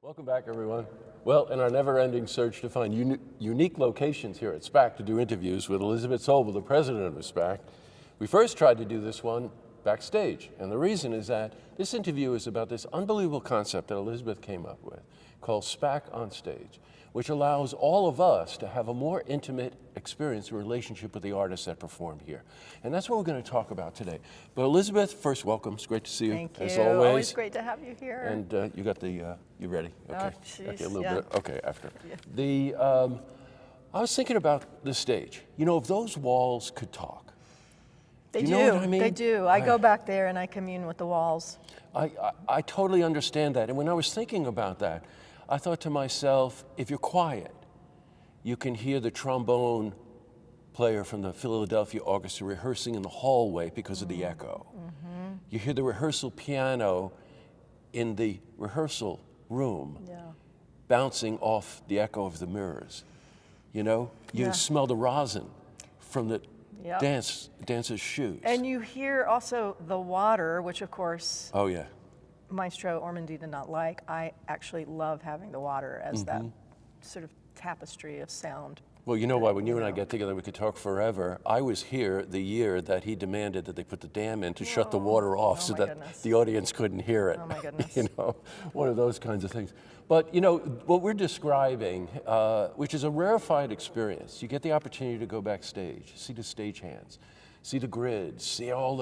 Welcome back, everyone. Well, in our never-ending search to find unique locations here at SPAC to do interviews with Elizabeth Sobel, the president of the SPAC, we first tried to do this one backstage. And the reason is that this interview is about this unbelievable concept that Elizabeth came up with called SPAC on Stage, which allows all of us to have a more intimate experience, relationship with the artists that perform here. And that's what we're going to talk about today. But Elizabeth, first, welcome. It's great to see you. Thank you. As always. Always great to have you here. And you got the, you ready? Okay. Jeez, Okay, a little yeah. bit. Okay, after. Yeah. I was thinking about the stage. You know, if those walls could talk. They you do. know what I mean? They do. I go back there and I commune with the walls. I totally understand that. And when I was thinking about that, I thought to myself, if you're quiet, you can hear the trombone player from the Philadelphia Orchestra rehearsing in the hallway because of the echo. Mm-hmm. You hear the rehearsal piano in the rehearsal room bouncing off the echo of the mirrors. You know, you smell the rosin from the dancer's shoes. And you hear also the water, which of course, oh yeah, Maestro Ormandy did not like. I actually love having the water as that sort of tapestry of sound. Well, you know why, when you and I get together, we could talk forever. I was here the year that he demanded that they put the dam in to shut the water off so that the audience couldn't hear it. Oh my goodness. You know, one of those kinds of things. But you know, what we're describing, which is a rarefied experience, you get the opportunity to go backstage, see the stagehands, see the grids, see all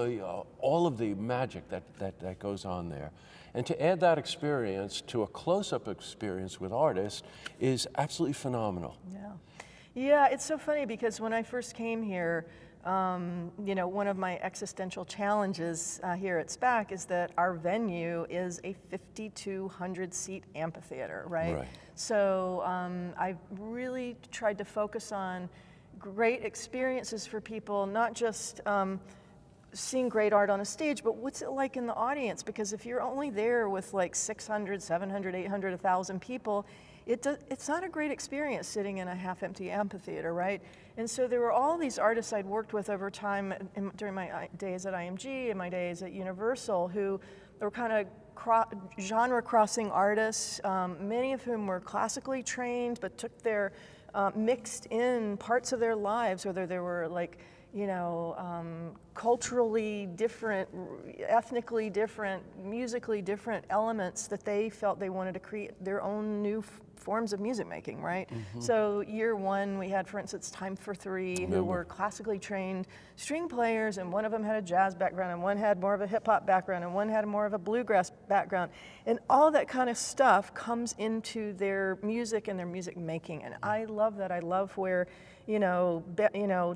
of the magic that goes on there. And to add that experience to a close-up experience with artists is absolutely phenomenal. Yeah, it's so funny because when I first came here, you know, one of my existential challenges here at SPAC is that our venue is a 5,200 seat amphitheater, right? So I've really tried to focus on great experiences for people, not just seeing great art on a stage, but what's it like in the audience? Because if you're only there with like 600, 700, 800, 1,000 people, it's not a great experience sitting in a half-empty amphitheater, right? And so there were all these artists I'd worked with over time during my days at IMG and my days at Universal who were kind of genre-crossing artists, many of whom were classically trained but took their mixed in parts of their lives, whether they were like, you know, culturally different, ethnically different, musically different elements that they felt they wanted to create their own new forms of music making, right? So year one, we had, for instance, Time for Three, who were classically trained string players, and one of them had a jazz background, and one had more of a hip hop background, and one had more of a bluegrass background. And all that kind of stuff comes into their music and their music making. And I love that. I love where, you know,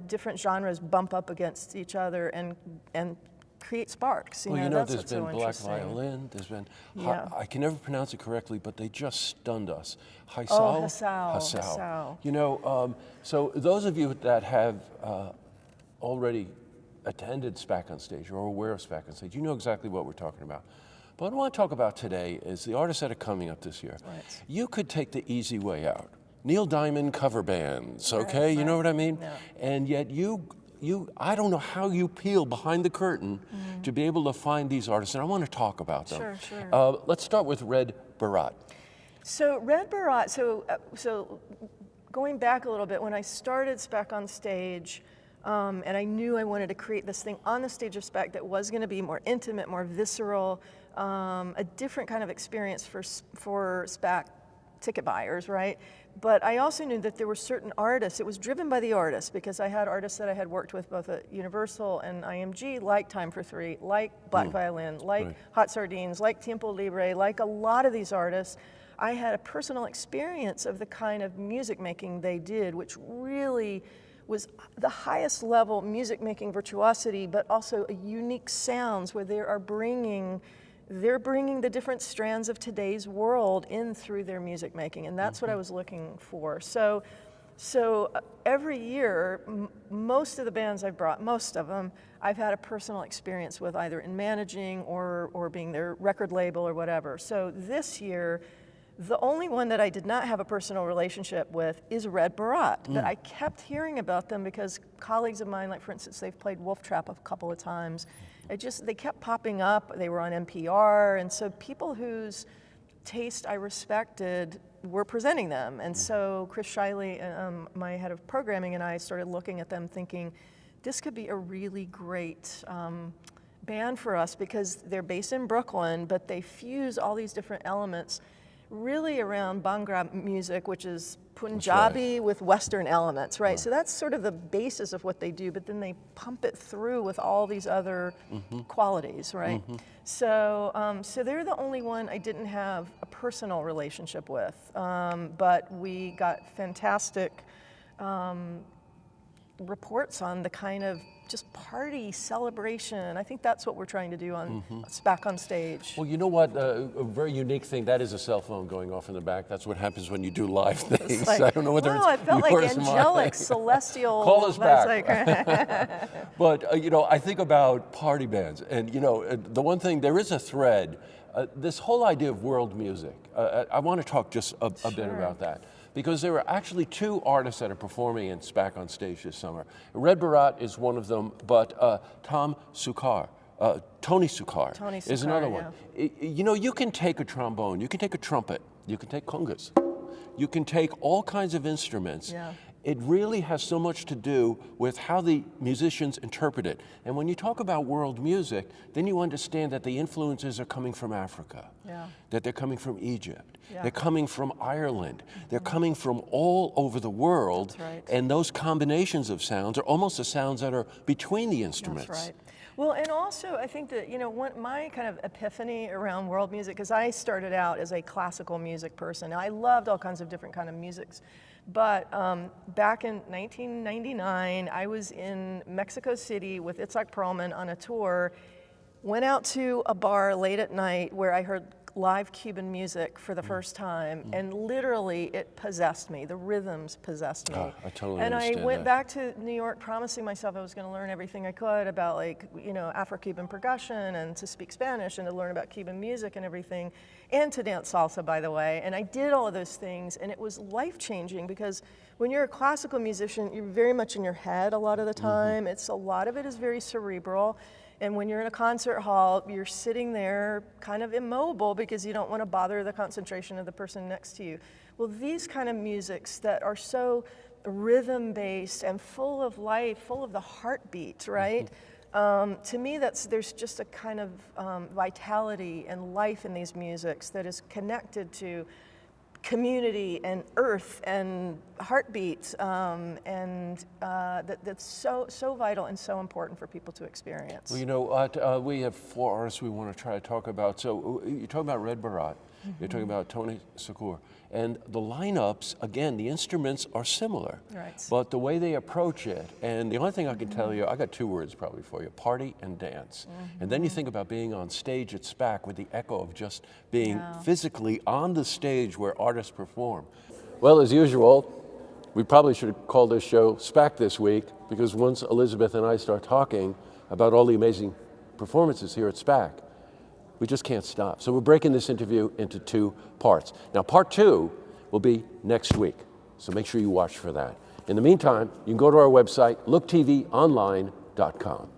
different genres bump up against each other and create sparks. Well, you know, there's been black violin, there's been, I can never pronounce it correctly, but they just stunned us. Hassao. You know, so those of you that have already attended SPAC on Stage or are aware of SPAC on Stage, you know exactly what we're talking about. But what I want to talk about today is the artists that are coming up this year. You could take the easy way out. Neil Diamond cover bands, okay? You know what I mean? And yet I don't know how you peel behind the curtain to be able to find these artists, and I want to talk about them. Sure. Let's start with Red Barat. So Red Barat, so going back a little bit, when I started SPAC on Stage, and I knew I wanted to create this thing on the stage of SPAC that was going to be more intimate, more visceral, a different kind of experience for SPAC ticket buyers, right? But I also knew that there were certain artists, it was driven by the artists, because I had artists that I had worked with both at Universal and IMG, like Time for Three, like Black Violin, like Hot Sardines, like Tiempo Libre, like a lot of these artists. I had a personal experience of the kind of music making they did, which really was the highest level music making virtuosity, but also a unique sounds where they're bringing the different strands of today's world in through their music making, and that's what I was looking for. So every year, most of the bands I've brought, most of them, I've had a personal experience with, either in managing or being their record label or whatever. So this year, the only one that I did not have a personal relationship with is Red Barat, but I kept hearing about them because colleagues of mine, like for instance, they've played Wolf Trap a couple of times. They kept popping up. They were on NPR, and so people whose taste I respected were presenting them. And so Chris Shiley, my head of programming, and I started looking at them thinking, this could be a really great band for us, because they're based in Brooklyn, but they fuse all these different elements really around Bhangra music, which is Punjabi with Western elements, right? So that's sort of the basis of what they do, but then they pump it through with all these other qualities, right? So, so they're the only one I didn't have a personal relationship with, but we got fantastic reports on the kind of just party celebration. I think that's what we're trying to do on SPAC on Stage. Well, you know what? A very unique thing, that is a cell phone going off in the back. That's what happens when you do live things. Like, I don't know whether it's I felt like yours or angelic, mine. celestial. Call us back. Like, But, you know, I think about party bands, and, you know, the one thing, there is a thread. This whole idea of world music, I want to talk just a bit about that. Because there are actually two artists that are performing in SPAC on Stage this summer. Red Bharat is one of them, but Tony Sukkar is another one. You know, you can take a trombone, you can take a trumpet, you can take congas, you can take all kinds of instruments. Yeah. It really has so much to do with how the musicians interpret it. And when you talk about world music, then you understand that the influences are coming from Africa, that they're coming from Egypt, they're coming from Ireland, they're coming from all over the world. That's right. And those combinations of sounds are almost the sounds that are between the instruments. That's right. Well, and also I think that, you know, my kind of epiphany around world music, because I started out as a classical music person. I loved all kinds of different kind of musics. But back in 1999, I was in Mexico City with Itzhak Perlman on a tour, went out to a bar late at night where I heard live Cuban music for the first time, and literally it possessed me. The rhythms possessed me. I totally and understand I went that. back to New York promising myself I was going to learn everything I could about, like, you know, Afro-Cuban percussion, and to speak Spanish, and to learn about Cuban music and everything, and to dance salsa, by the way. And I did all of those things, and it was life-changing, because when you're a classical musician, you're very much in your head a lot of the time. A lot of it is very cerebral. And when you're in a concert hall, you're sitting there kind of immobile because you don't want to bother the concentration of the person next to you. Well, these kind of musics that are so rhythm-based and full of life, full of the heartbeat, right? To me, there's just a kind of vitality and life in these musics that is connected to community and earth and heartbeats, and that's so vital and so important for people to experience. Well, you know, we have 4 artists we want to try to talk about. So you're talking about Red Bharat, you're talking about Tony Sukkar, and the lineups, again, the instruments are similar, but the way they approach it, and the only thing I can tell you, I got 2 words probably for you: party and dance. And then you think about being on stage at SPAC with the echo of just being physically on the stage where artists perform. Well, as usual, we probably should have called this show SPAC this week, because once Elizabeth and I start talking about all the amazing performances here at SPAC, we just can't stop. So we're breaking this interview into 2 parts. Now, part 2 will be next week, so make sure you watch for that. In the meantime, you can go to our website, looktvonline.com.